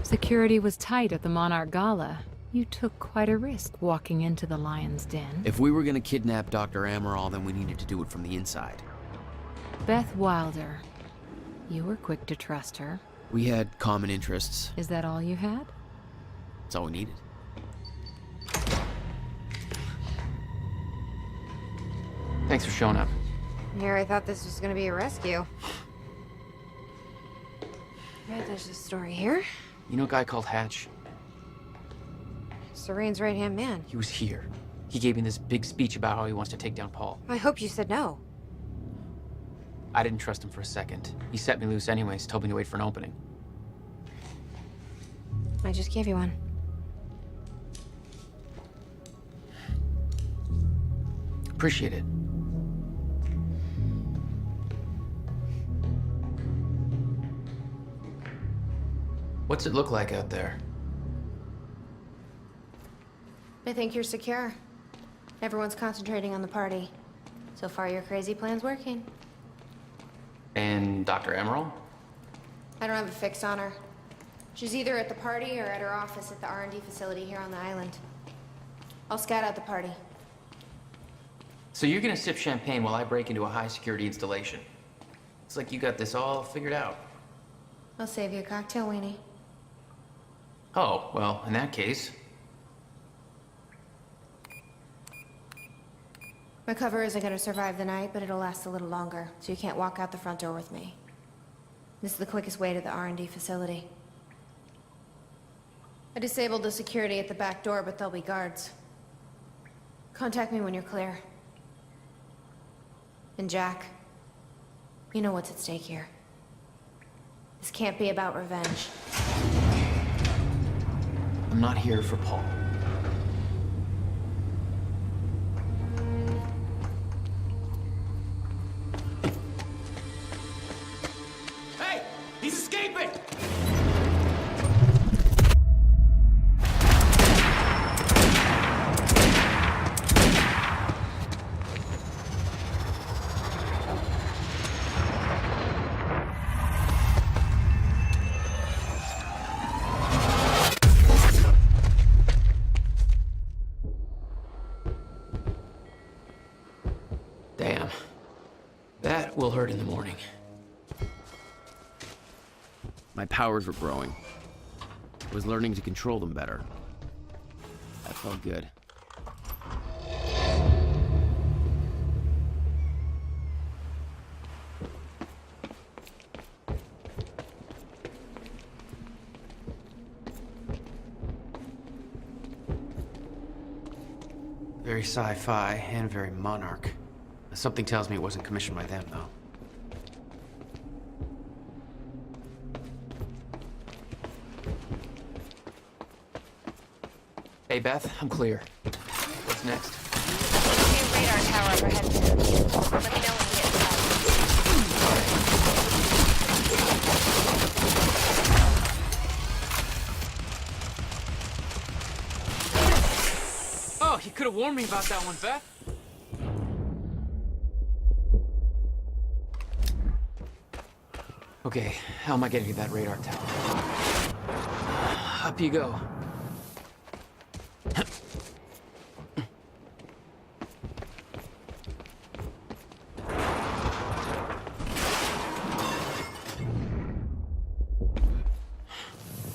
Security was tight at the Monarch Gala. You took quite a risk walking into the Lion's Den. If we were gonna kidnap Dr. Amaral, then we needed to do it from the inside. Beth Wilder. You were quick to trust her. We had common interests. Is that all you had? That's all we needed. Thanks for showing up. Here, I thought this was gonna be a rescue. Right, there's a story here. You know a guy called Hatch? Serene's right-hand man. He was here. He gave me this big speech about how he wants to take down Paul. I hope you said no. I didn't trust him for a second. He set me loose anyways, told me to wait for an opening. I just gave you one. Appreciate it. What's it look like out there? I think you're secure. Everyone's concentrating on the party. So far, your crazy plan's working. And Dr. Amaral? I don't have a fix on her. She's either at the party or at her office at the R&D facility here on the island. I'll scout out the party. So you're gonna sip champagne while I break into a high-security installation. It's like you got this all figured out. I'll save you a cocktail, Weenie. Oh, well, in that case... My cover isn't gonna survive the night, but it'll last a little longer, so you can't walk out the front door with me. This is the quickest way to the R&D facility. I disabled the security at the back door, but there'll be guards. Contact me when you're clear. And Jack, you know what's at stake here. This can't be about revenge. I'm not here for Paul. Hey! He's escaping! Damn. That will hurt in the morning. My powers were growing. I was learning to control them better. That felt good. Very sci-fi and very Monarch. Something tells me it wasn't commissioned by them, though. Hey, Beth, I'm clear. What's next? New radar tower overhead. Let me know when you get inside. Oh, you could have warned me about that one, Beth. Okay, how am I getting to that radar tower? Up you go.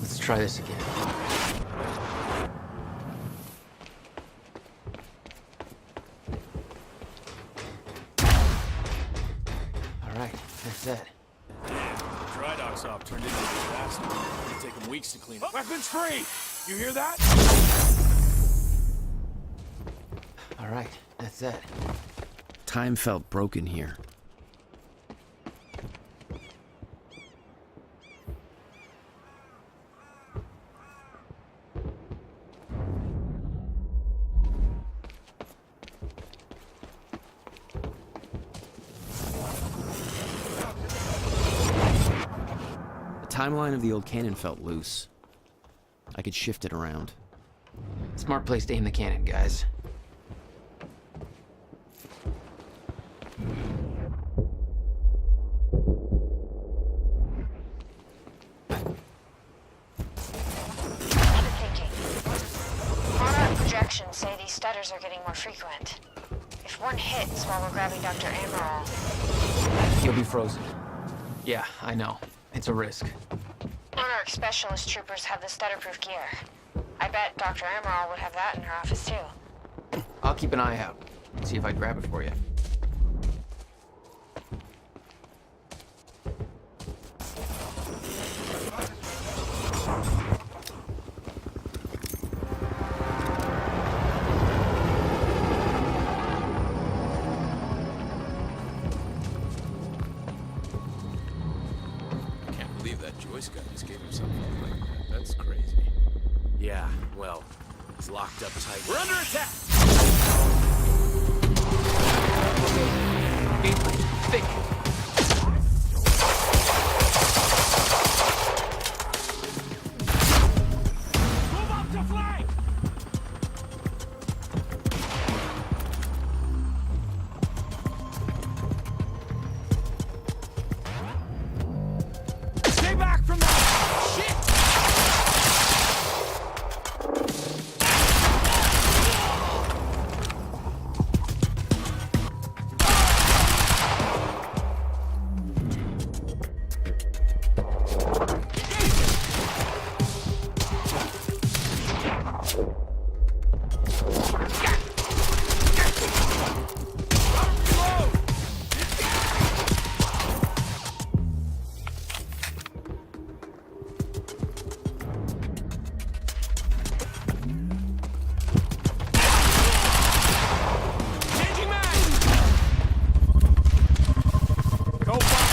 Let's try this again. All right, that's it. Dry dock's off turned into a disaster. It'll take them weeks to clean up. Weapons free! You hear that? All right, that's it. Time felt broken here. The timeline of the old cannon felt loose. I could shift it around. Smart place to aim the cannon, guys. elevators are getting more frequent. If one hits while we're grabbing Dr. Amaral... You'll be frozen. Yeah, I know. It's a risk. Monarch Specialist Troopers have the stutterproof gear. I bet Dr. Amaral would have that in her office, too. I'll keep an eye out. See if I grab it for you. Can't believe that Joyce guy just gave himself up like that. That's crazy. Yeah, well, he's locked up tight. We're under attack! Think. Move up to flank! Stay back from that! Shit! Changing mag! Go fire!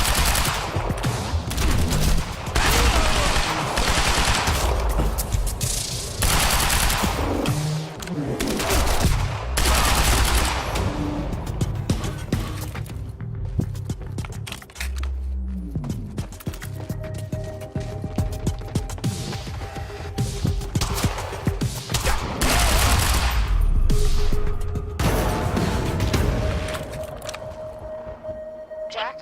Jack?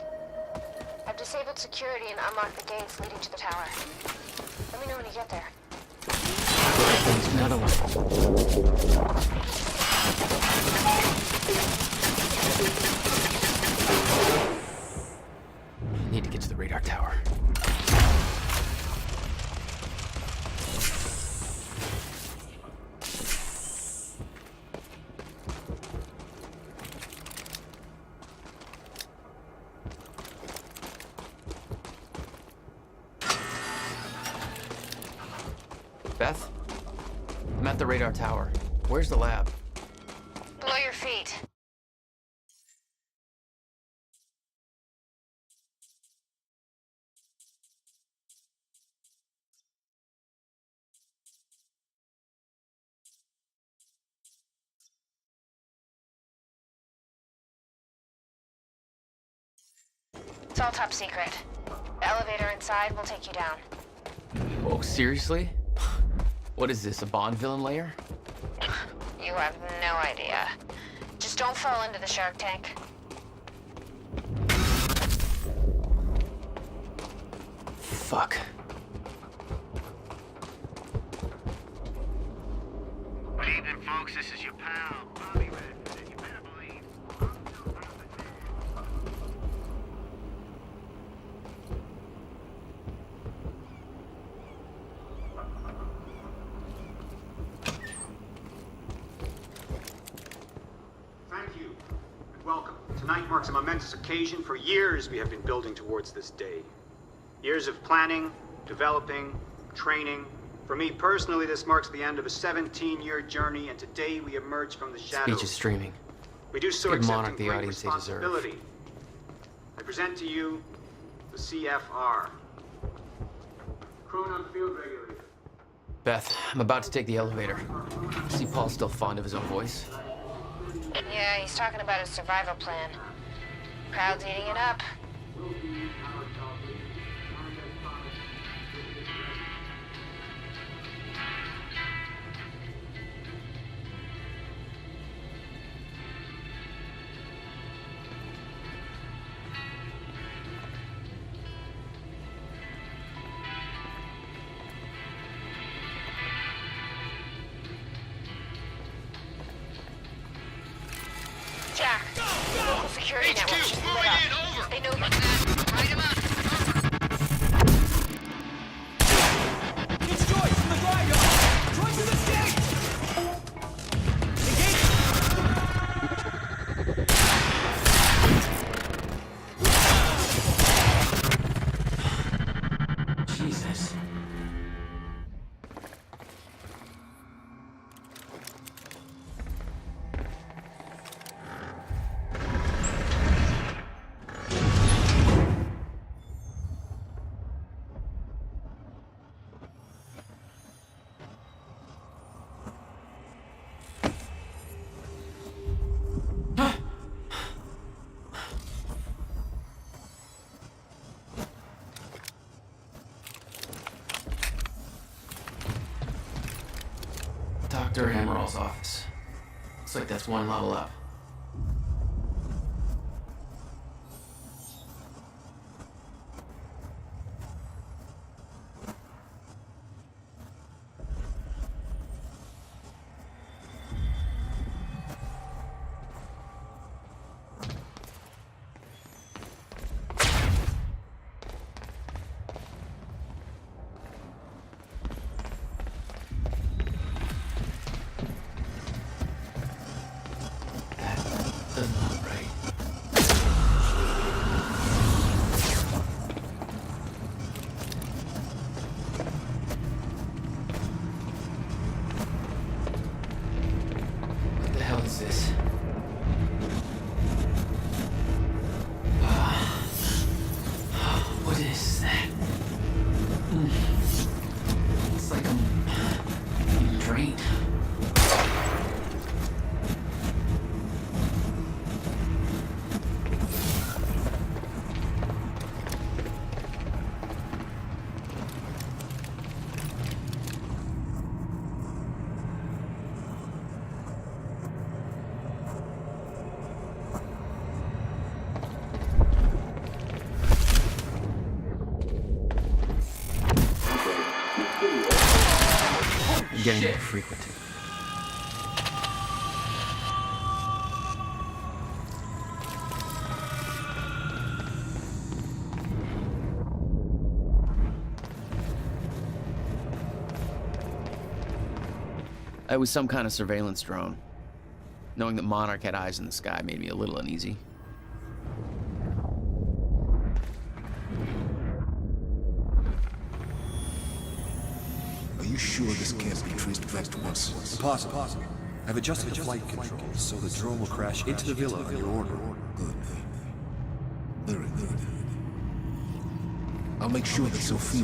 I've disabled security and unlocked the gates leading to the tower. Let me know when you get there. There's another one. I need to get to the radar tower. Beth? I'm at the radar tower. Where's the lab? Below your feet. It's all top secret. The elevator inside will take you down. Oh, seriously? What is this, a Bond villain lair? You have no idea. Just don't fall into the shark tank. Fuck. Good evening, folks. This is your pal, Bobby Redford. You better believe. Thank you, and welcome. Tonight marks a momentous occasion. For years, we have been building towards this day. Years of planning, developing, training. For me personally, this marks the end of a 17-year journey, and today we emerge from the shadows. Speech is streaming. We do so Give accepting Monarch the great audience they deserve. responsibility. I present to you the CFR. Crew on field regulator. Beth, I'm about to take the elevator. See Paul's still fond of his own voice? Yeah, he's talking about his survival plan. Crowd's eating it up. Dr. Emerald's office. Looks like that's one level up. Doesn't look right. What the hell is this? What is that? It's like I'm being drained. Getting more frequent. It was some kind of surveillance drone. Knowing that Monarch had eyes in the sky made me a little uneasy. Are you sure this can't be traced back to us? Positive. I've adjusted the flight controls so the drone will crash into the villa on your order. Good. Very good. I'll make sure that Sophie...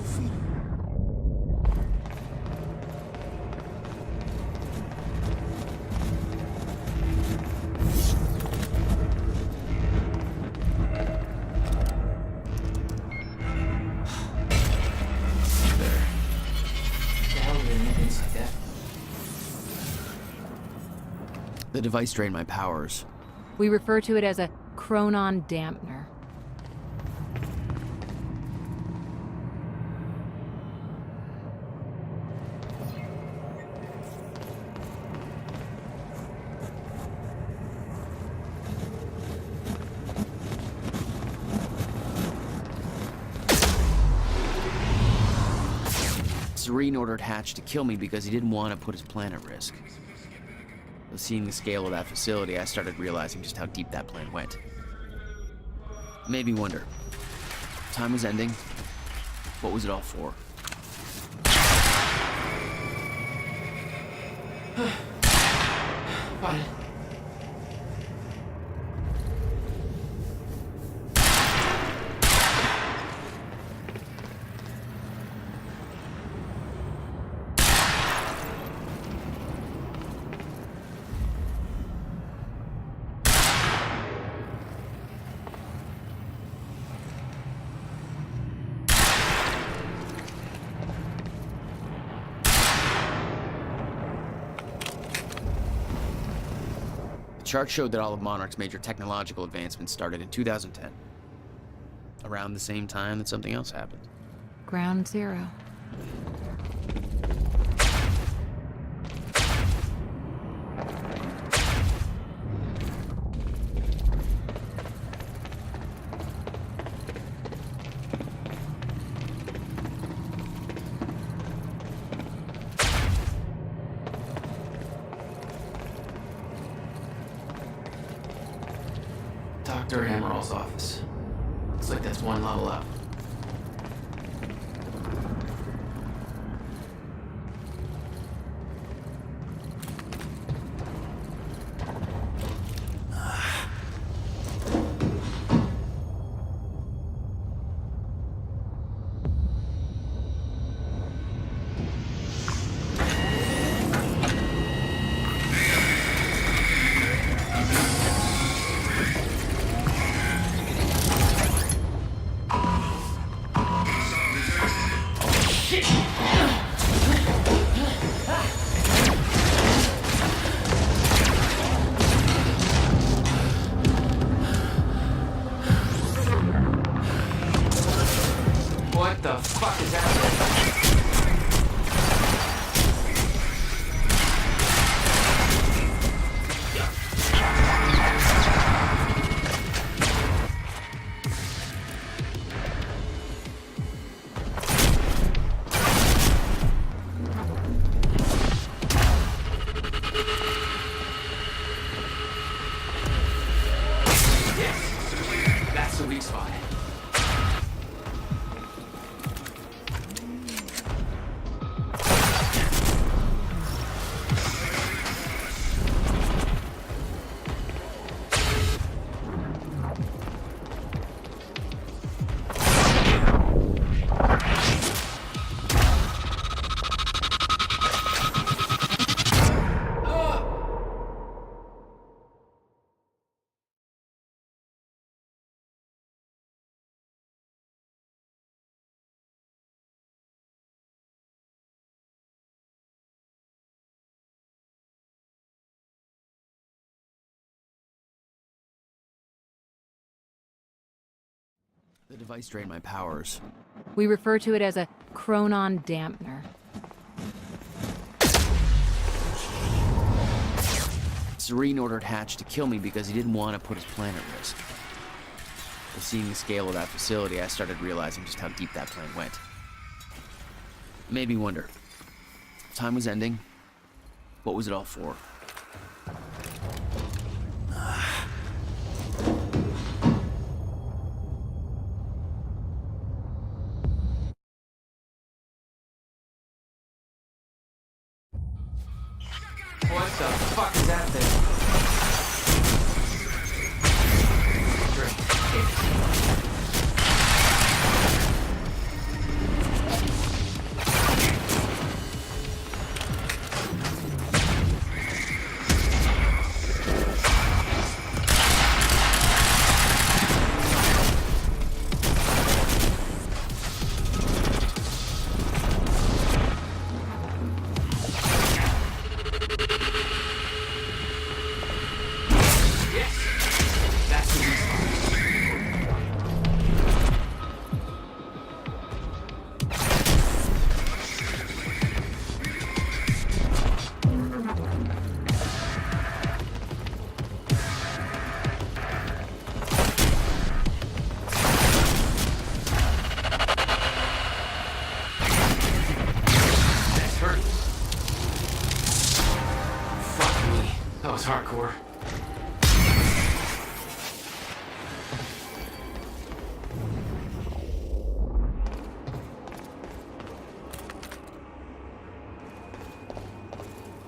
The device drained my powers. We refer to it as a chronon dampener. Serene ordered Hatch to kill me because he didn't want to put his plan at risk. But seeing the scale of that facility, I started realizing just how deep that plan went. It made me wonder. Time was ending. What was it all for? Fine. The chart showed that all of Monarch's major technological advancements started in 2010. Around the same time that something else happened. Ground zero. Dr. Emerald's office. Looks like that's one level up. The fuck is happening? That's the weak spot. The device drained my powers. We refer to it as a chronon dampener. Serene ordered Hatch to kill me because he didn't want to put his plan at risk. But seeing the scale of that facility, I started realizing just how deep that plan went. It made me wonder. Time was ending. What was it all for? What the fuck is that thing? That was hardcore.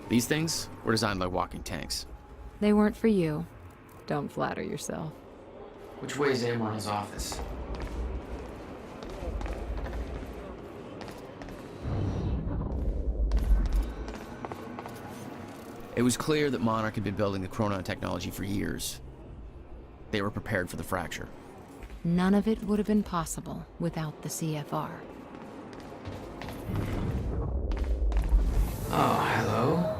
These things were designed by walking tanks. They weren't for you. Don't flatter yourself. Which way is Amaril's office? It was clear that Monarch had been building the chronon technology for years. They were prepared for the fracture. None of it would have been possible without the CFR. Oh, hello?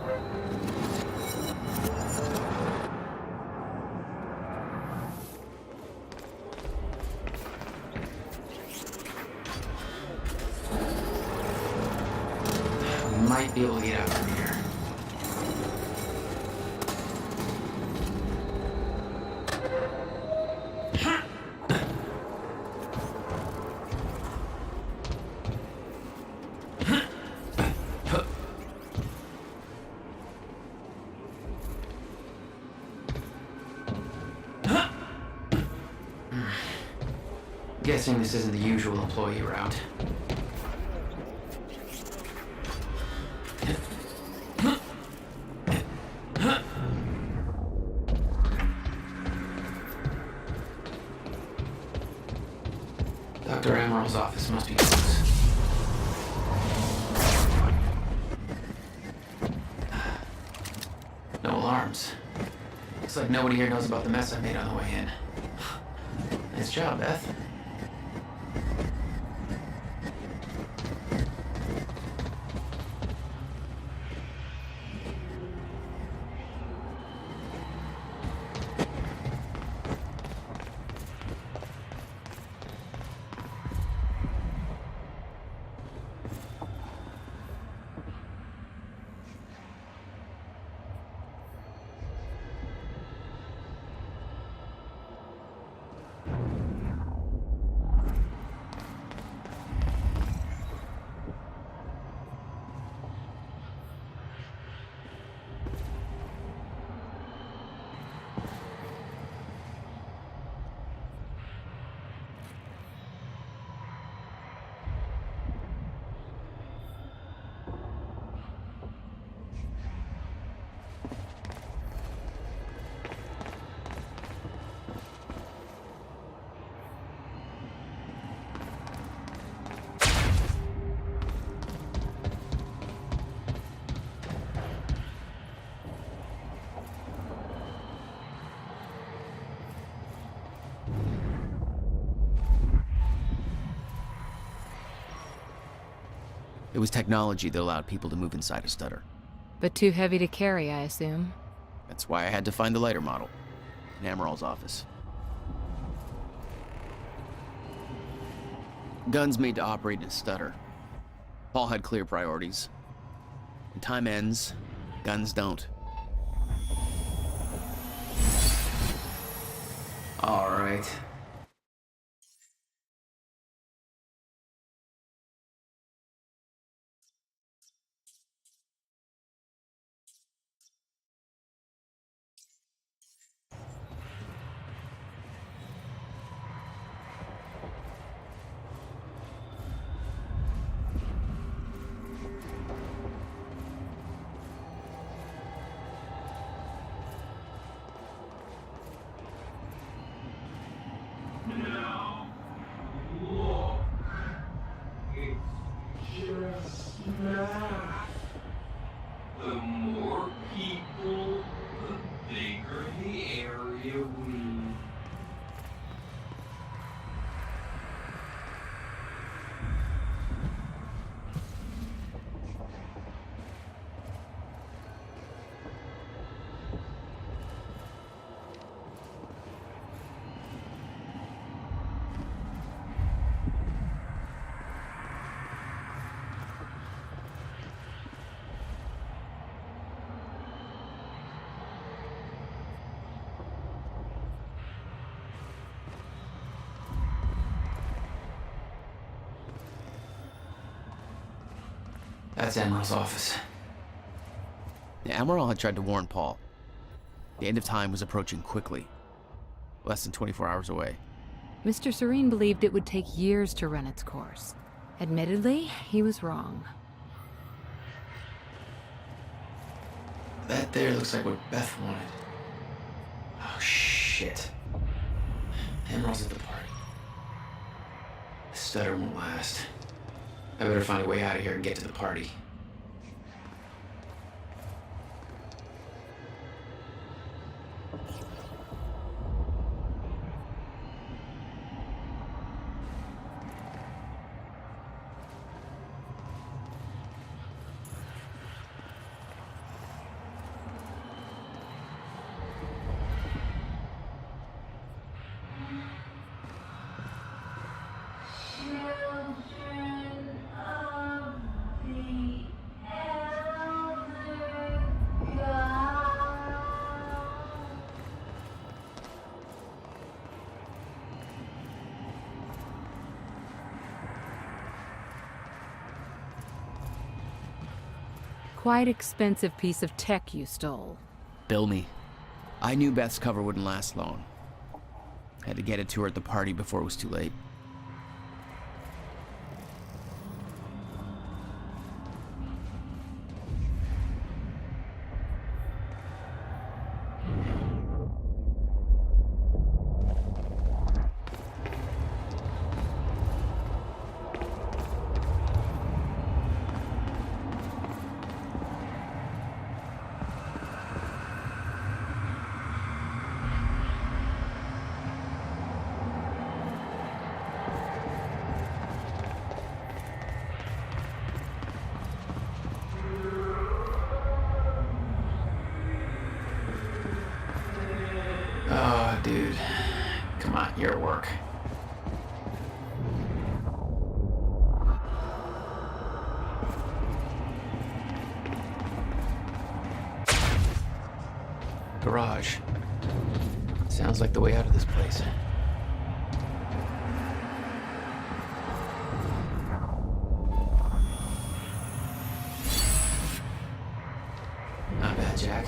Might be able to get out from here. Guessing this isn't the usual employee route. Dr. Amaril's office must be close. No alarms. Looks like nobody here knows about the mess I made on the way in. Nice job, Beth. It was technology that allowed people to move inside a stutter. But too heavy to carry, I assume. That's why I had to find the lighter model in Amaral's office. Guns made to operate in a stutter. Paul had clear priorities. When time ends, guns don't. All right. The more people, the bigger the area we... That's Emerald's office. Amaral had tried to warn Paul. The end of time was approaching quickly. Less than 24 hours away. Mr. Serene believed it would take years to run its course. Admittedly, he was wrong. That there looks like what Beth wanted. Oh, shit. Emerald's at the party. The stutter won't last. I better find a way out of here and get to the party. Quite expensive piece of tech you stole. Bill me. I knew Beth's cover wouldn't last long. Had to get it to her at the party before it was too late. Oh, dude. Come on, your work. Garage. Sounds like the way out of this place. Not bad, Jack.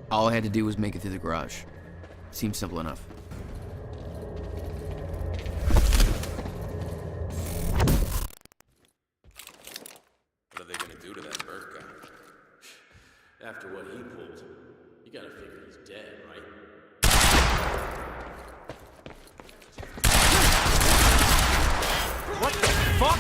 All I had to do was make it through the garage. Seems simple enough. What are they gonna do to that Burke guy? After what he pulled, you gotta figure he's dead, right? What the fuck?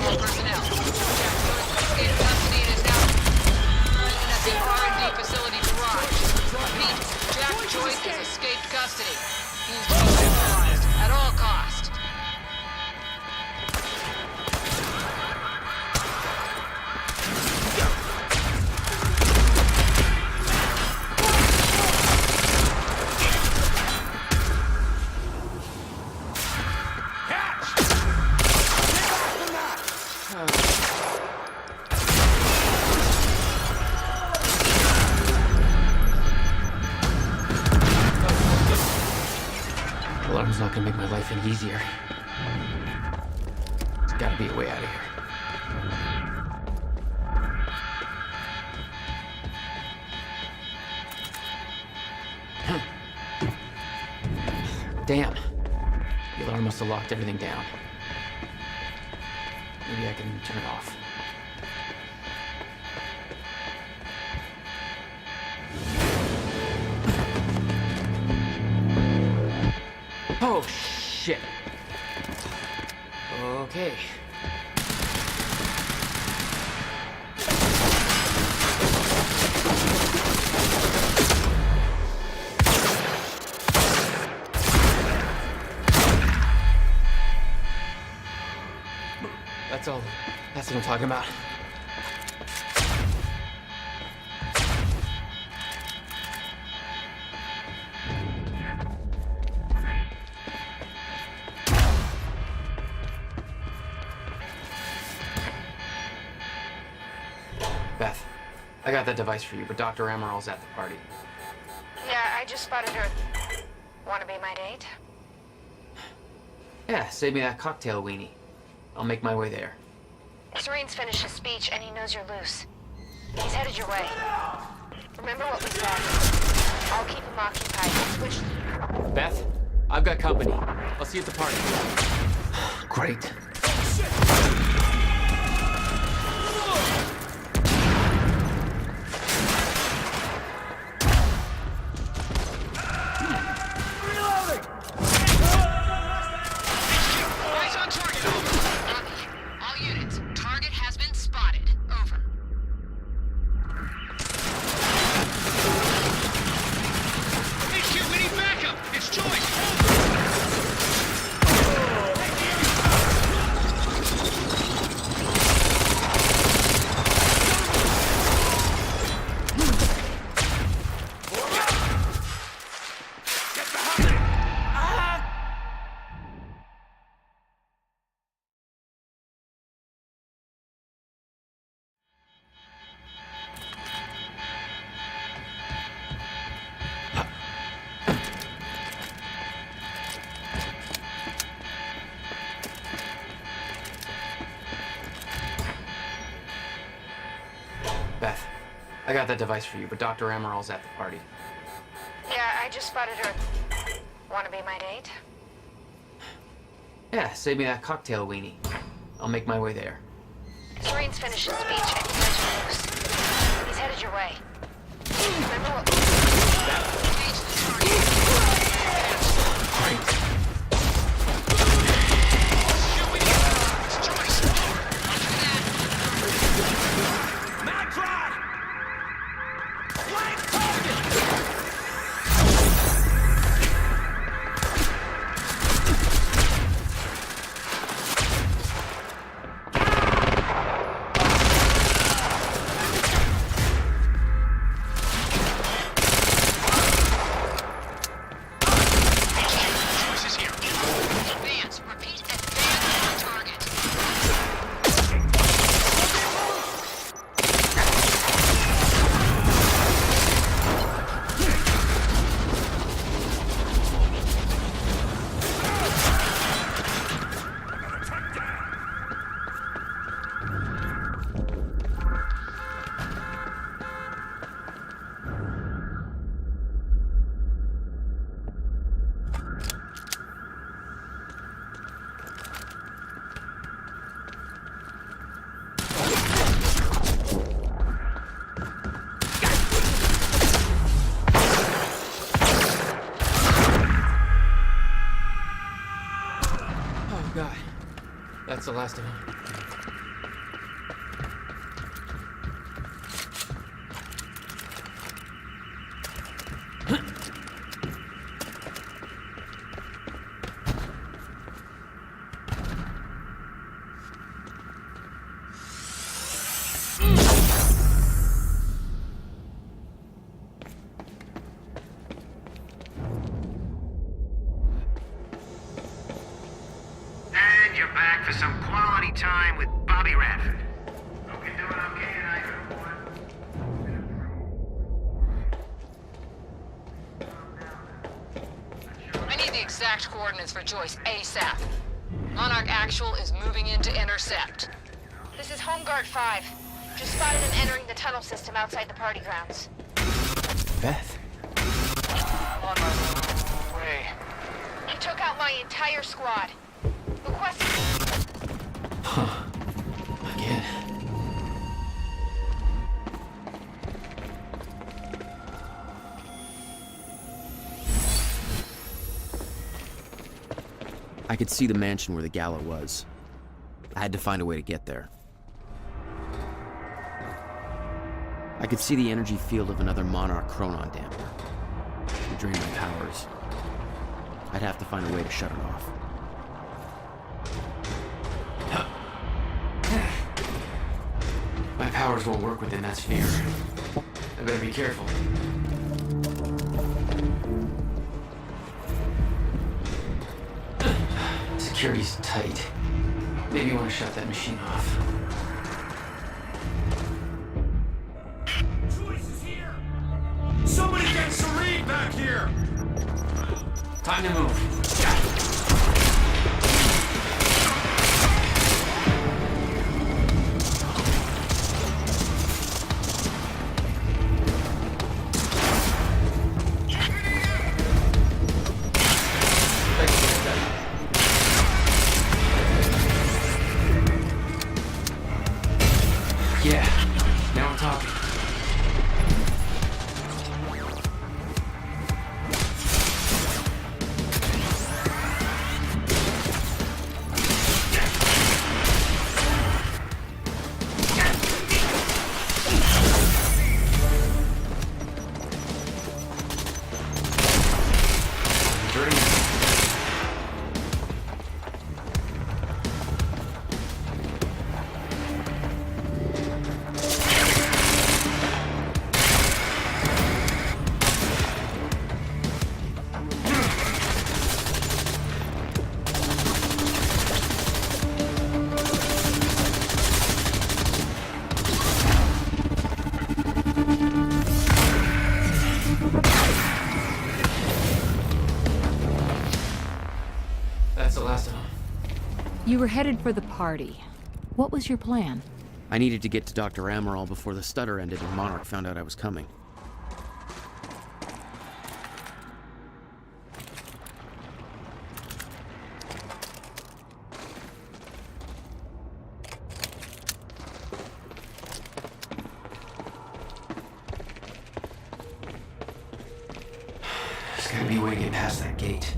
All personnel. Jack Joyce escaped custody and is now at the R&D facility garage. Repeat, Jack Joyce has escaped custody. He is being neutralized at all costs. Alarm's not gonna make my life any easier. There's gotta be a way out of here. Damn. The alarm must have locked everything down. Maybe I can turn it off. Oh, shit. Okay. That's all. That's what I'm talking about. Beth, I got that device for you, but Dr. Amaril's at the party. Yeah, I just spotted her. Wanna be my date? Yeah, save me that cocktail weenie. I'll make my way there. Serene's finished his speech and he knows you're loose. He's headed your way. Remember what we said. I'll keep him occupied. Switch. Beth, I've got company. I'll see you at the party. Great. Eyes on target, over. Copy. All units, target has been spotted. Over. Hey, shit, we need backup! It's Joyce! Beth, I got that device for you, but Dr. Amaril's at the party. Yeah, I just spotted her. Wanna be my date? Yeah, save me that cocktail weenie. I'll make my way there. Serene's finished his speech and he knows you're loose. He's headed your way. Remember what we said. Engage the target. Great. Shit, we need backup! It's Joyce! Over. Roger that. Mag drive! Flank target! the last of them. And you're back for some quality time with Bobby Radford. Hope you're doing okay tonight, everyone. I need the exact coordinates for Joyce ASAP. Monarch Actual is moving in to intercept. This is Home Guard 5. Just spotted him entering the tunnel system outside the party grounds. Beth. On my way. He took out my entire squad. Request. Huh. Again. I could see the mansion where the gala was. I had to find a way to get there. I could see the energy field of another Monarch Chronon damper. It would drain my powers. I'd have to find a way to shut it off. My powers won't work within that sphere. I better be careful. Security's tight. Maybe you want to shut that machine off. Joyce is here! Somebody get Serene back here! Time to move. Yeah, now we're talking. That's the last of them. You were headed for the party. What was your plan? I needed to get to Dr. Amaral before the stutter ended and Monarch found out I was coming. There's gotta be a way to get past that gate.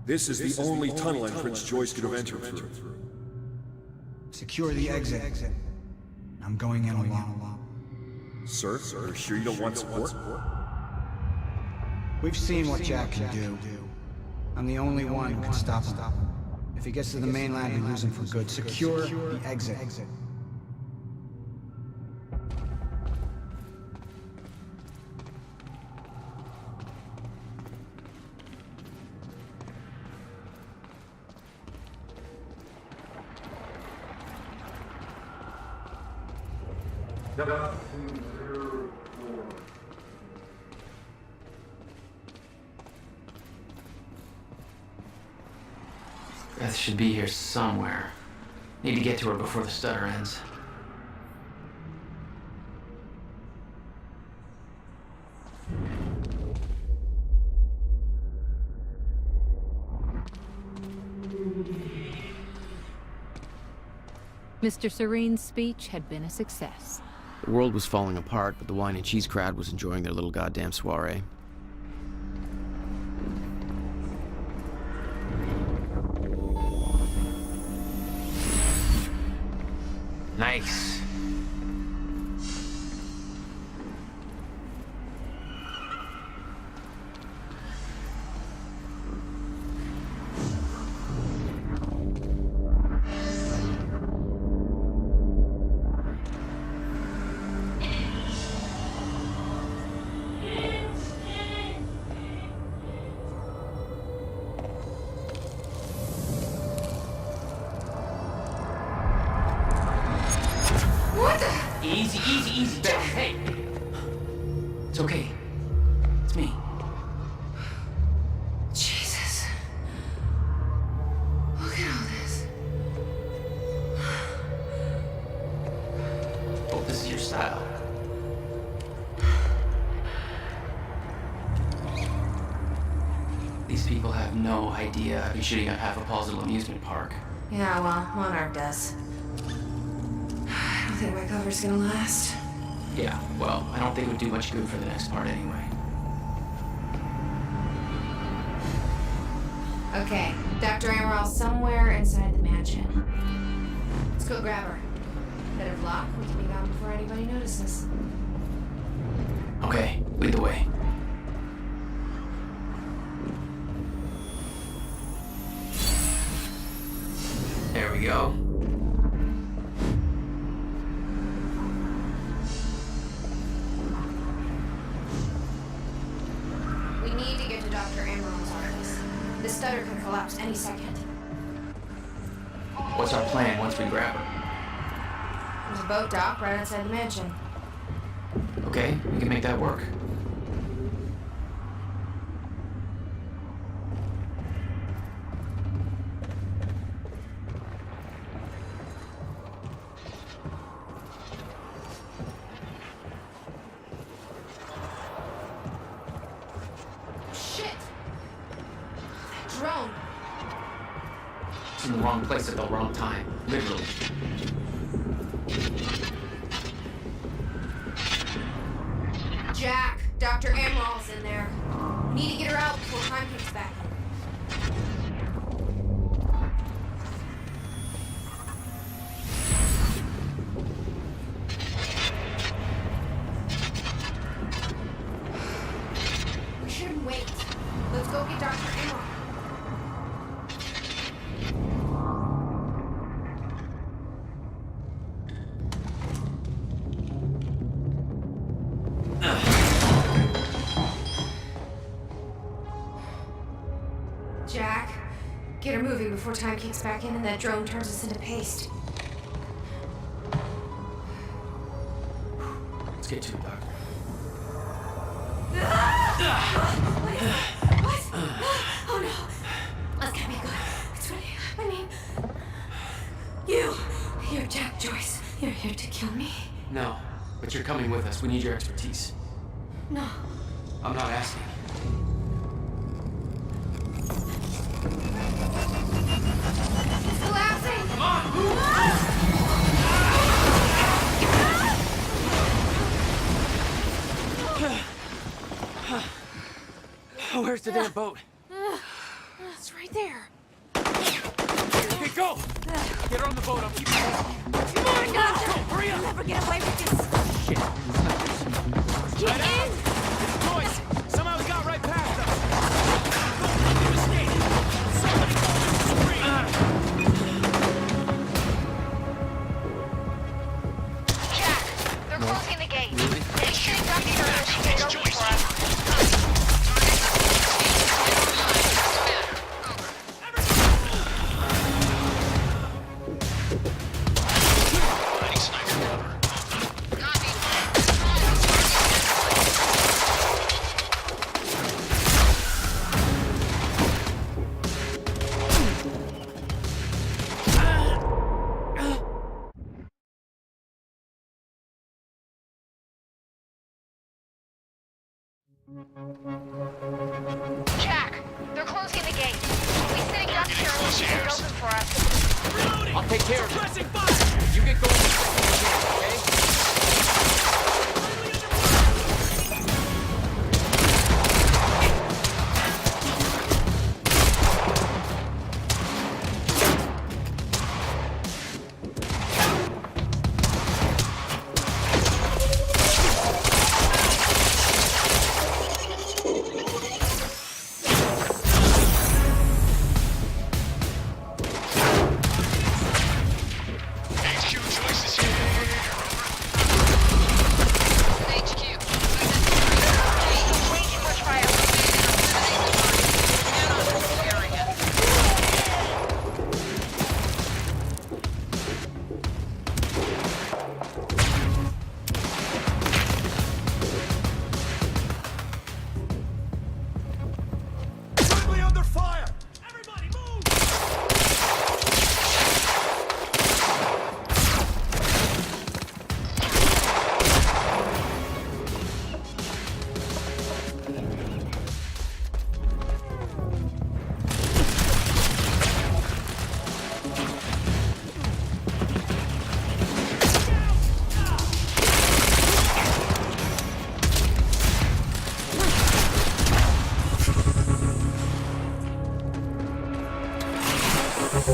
This is the only tunnel entrance Joyce could have entered through. Secure the exit. I'm going in alone. Sir, are you sure you don't want support? We've seen what Jack can do. I'm the only one who can stop him. If he gets to the mainland, we lose him for good. Secure the exit. Beth should be here somewhere. Need to get to her before the stutter ends. Mr. Serene's speech had been a success. The world was falling apart, but the wine and cheese crowd was enjoying their little goddamn soiree. Nice. Easy, easy, easy, baby. Hey! It's okay. It's me. Jesus. Look at all this. Hope this is your style. These people have no idea I've been shooting up half a Paulsville amusement park. Yeah, well, Monarch does. I don't think my cover's gonna last. Yeah, well, I don't think it would do much good for the next part anyway. Okay, Dr. Amaril's somewhere inside the mansion. Let's go grab her. Better block, we can be gone before anybody notices. Okay, lead the way. There we go. We need to get to Dr. Amaril's office. The stutter could collapse any second. What's our plan once we grab her? There's a boat dock right outside the mansion. Okay, we can make that work. Shit! That drone! It's in the wrong place at the wrong time. Literally. Jack, Dr. Amaril's in there. We need to get her out before time kicks back. We shouldn't wait. Let's go get Dr. Amaral. Jack, get her moving before time kicks back in and that drone turns us into paste. Let's get to it, Doctor. What? Oh no. That's gotta be good. It's really, I mean, you're Jack Joyce. You're here to kill me. No, but you're coming with us. We need your expertise. No. I'm not asking. It's collapsing. Come on! Where's the damn boat? It's right there. Okay, go! Get her on the boat. I'll keep you busy. Come on, Doctor. Go, hurry up! I'll never get away with this. Shit. Get in. Joyce! Somehow we got right past them! Don't make a mistake! Somebody call the screen! Jack, they're closing the gate. Make sure you got the urge to get open for us. Jack, they're closing the gate. We'll be sitting ducks here and leave it open for us. I'll take care of it. You get going the second you can, okay?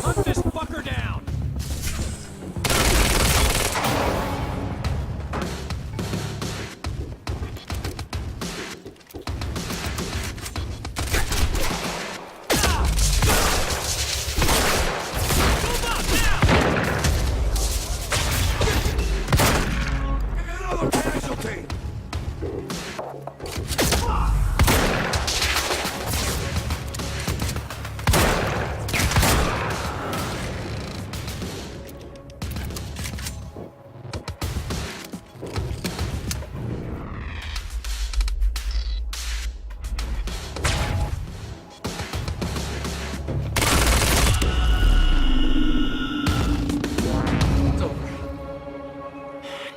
Hunt this fucker down!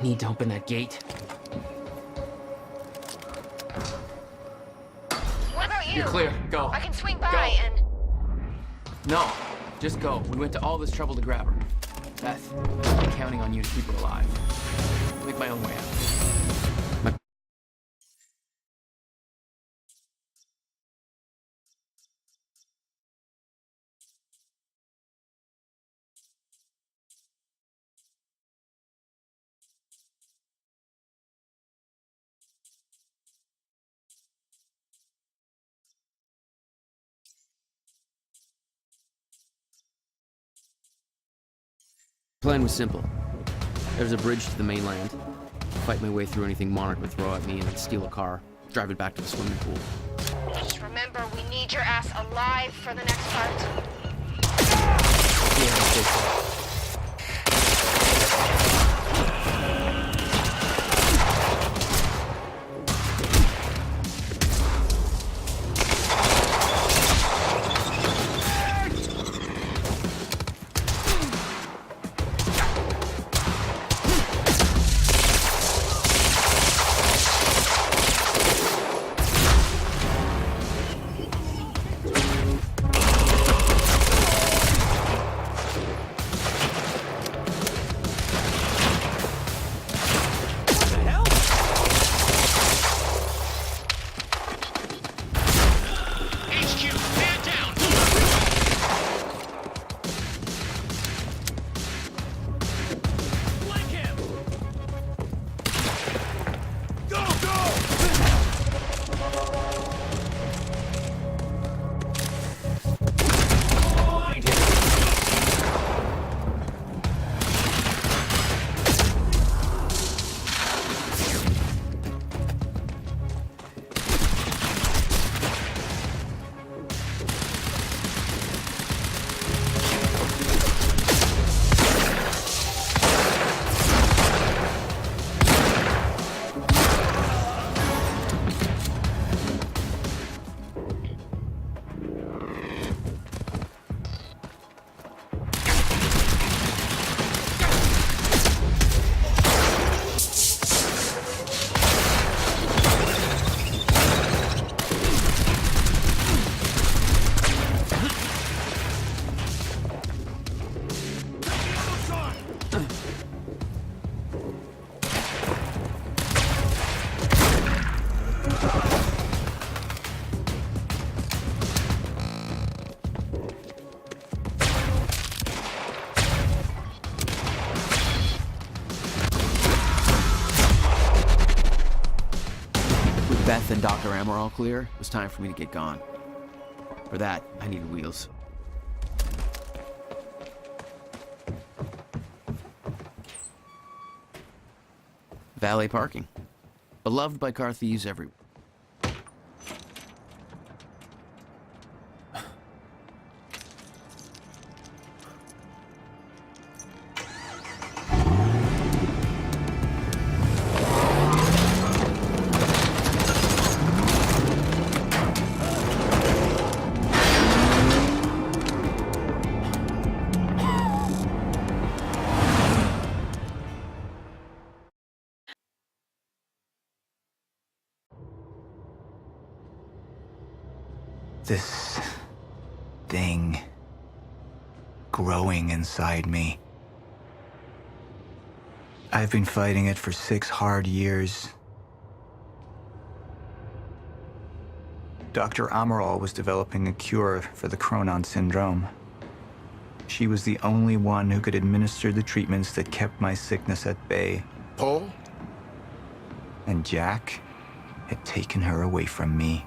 Need to open that gate. What about you? You're clear. Go. I can swing by Go. and... No, just go. We went to all this trouble to grab her. Beth, I'm counting on you to keep her alive. I'll make my own way out. Plan was simple. There's a bridge to the mainland. Fight my way through anything Monarch would throw at me and then steal a car, drive it back to the swimming pool. Just remember, we need your ass alive for the next part. Yeah, stay safe. Beth and Dr. Amaral clear, it was time for me to get gone. For that, I needed wheels. Valet parking. Beloved by car thieves everywhere. This thing growing inside me. I've been fighting it for 6 hard years. Dr. Amaral was developing a cure for the Cronon syndrome. She was the only one who could administer the treatments that kept my sickness at bay. Paul? And Jack had taken her away from me.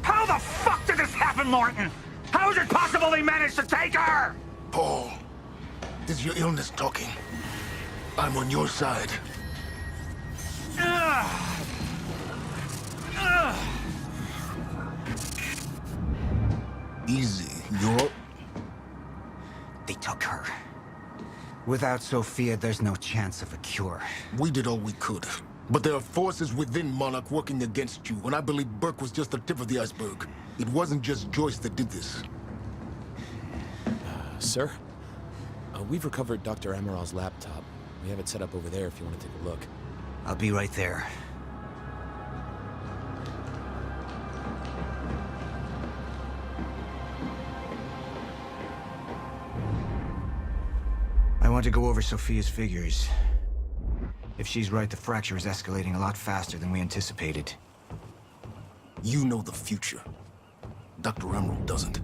How the fuck did this happen, Morton? How is it possible they managed to take her? Paul, is your illness talking? I'm on your side. Easy, you're... They took her. Without Sophia, there's no chance of a cure. We did all we could. But there are forces within Monarch working against you, and I believe Burke was just the tip of the iceberg. It wasn't just Joyce that did this. Sir? We've recovered Dr. Amaral's laptop. We have it set up over there if you want to take a look. I'll be right there. I want to go over Sophia's figures. If she's right, the fracture is escalating a lot faster than we anticipated. You know the future. Dr. Amaral doesn't.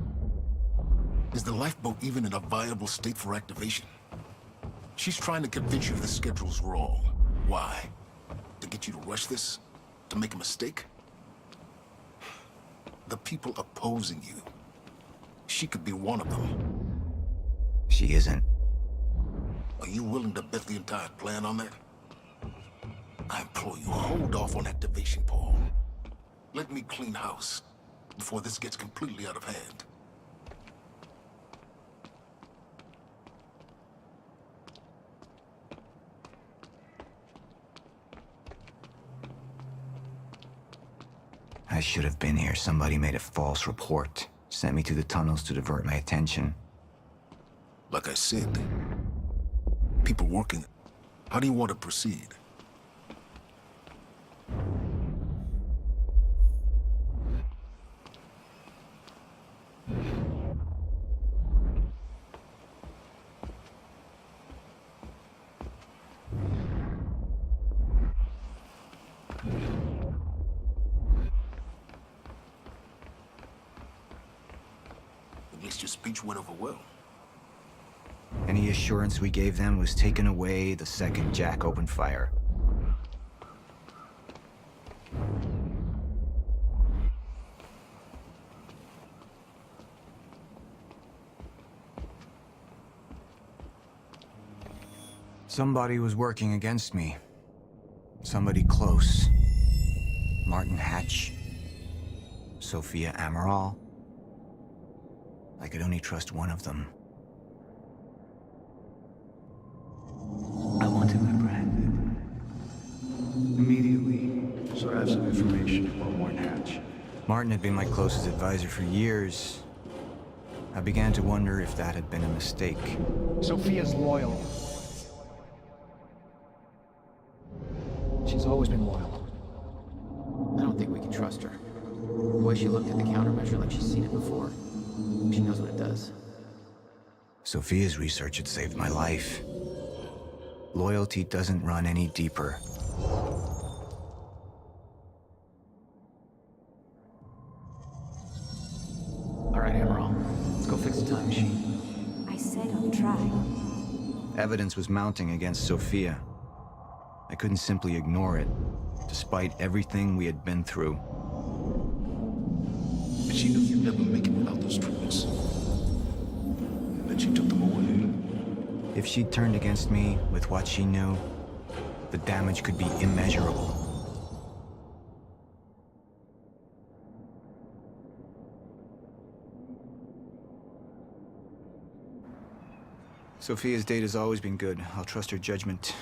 Is the lifeboat even in a viable state for activation? She's trying to convince you the schedule's wrong. Why? To get you to rush this? To make a mistake? The people opposing you. She could be one of them. She isn't. Are you willing to bet the entire plan on that? I implore you, hold off on activation, Paul. Let me clean house before this gets completely out of hand. I should have been here. Somebody made a false report. Sent me to the tunnels to divert my attention. Like I said, people working. How do you want to proceed? At least your speech went over well. Any assurance we gave them was taken away the second Jack opened fire. Somebody was working against me. Somebody close. Martin Hatch. Sophia Amaral. I could only trust one of them. I want him apprehended. Immediately. So I have some information about Martin Hatch. Martin had been my closest advisor for years. I began to wonder if that had been a mistake. Sophia's loyal. She's always been loyal. I don't think we can trust her. The way she looked at the countermeasure like she's seen it before. She knows what it does. Sophia's research had saved my life. Loyalty doesn't run any deeper. All right, Amaral. Let's go fix the time machine. I said I'll try. Evidence was mounting against Sophia. I couldn't simply ignore it, despite everything we had been through. But she knew you'd never make it without those treatments. And then she took them away. If she'd turned against me with what she knew, the damage could be immeasurable. Sophia's data's always been good. I'll trust her judgment.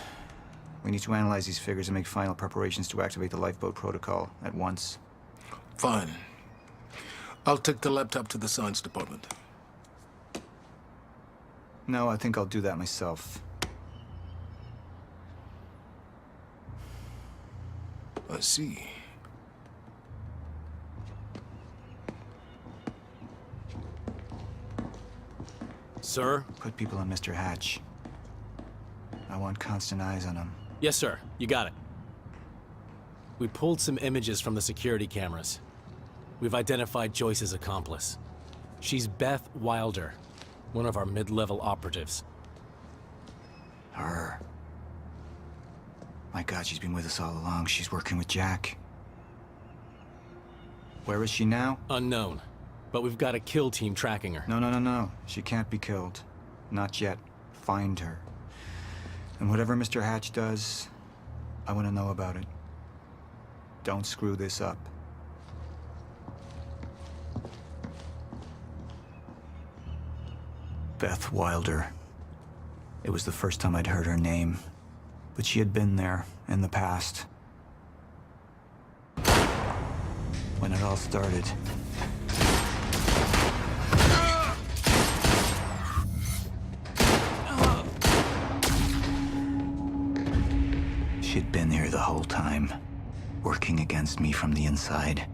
We need to analyze these figures and make final preparations to activate the lifeboat protocol at once. Fine. I'll take the laptop to the science department. No, I think I'll do that myself. I see. Sir? Put people on Mr. Hatch. I want constant eyes on him. Yes, sir. You got it. We pulled some images from the security cameras. We've identified Joyce's accomplice. She's Beth Wilder, one of our mid-level operatives. Her. My God, she's been with us all along. She's working with Jack. Where is she now? Unknown. But we've got a kill team tracking her. No. She can't be killed. Not yet. Find her. And whatever Mr. Hatch does, I want to know about it. Don't screw this up. Beth Wilder. It was the first time I'd heard her name, but she had been there in the past. When it all started. She'd been here the whole time, working against me from the inside.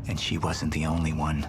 And she wasn't the only one.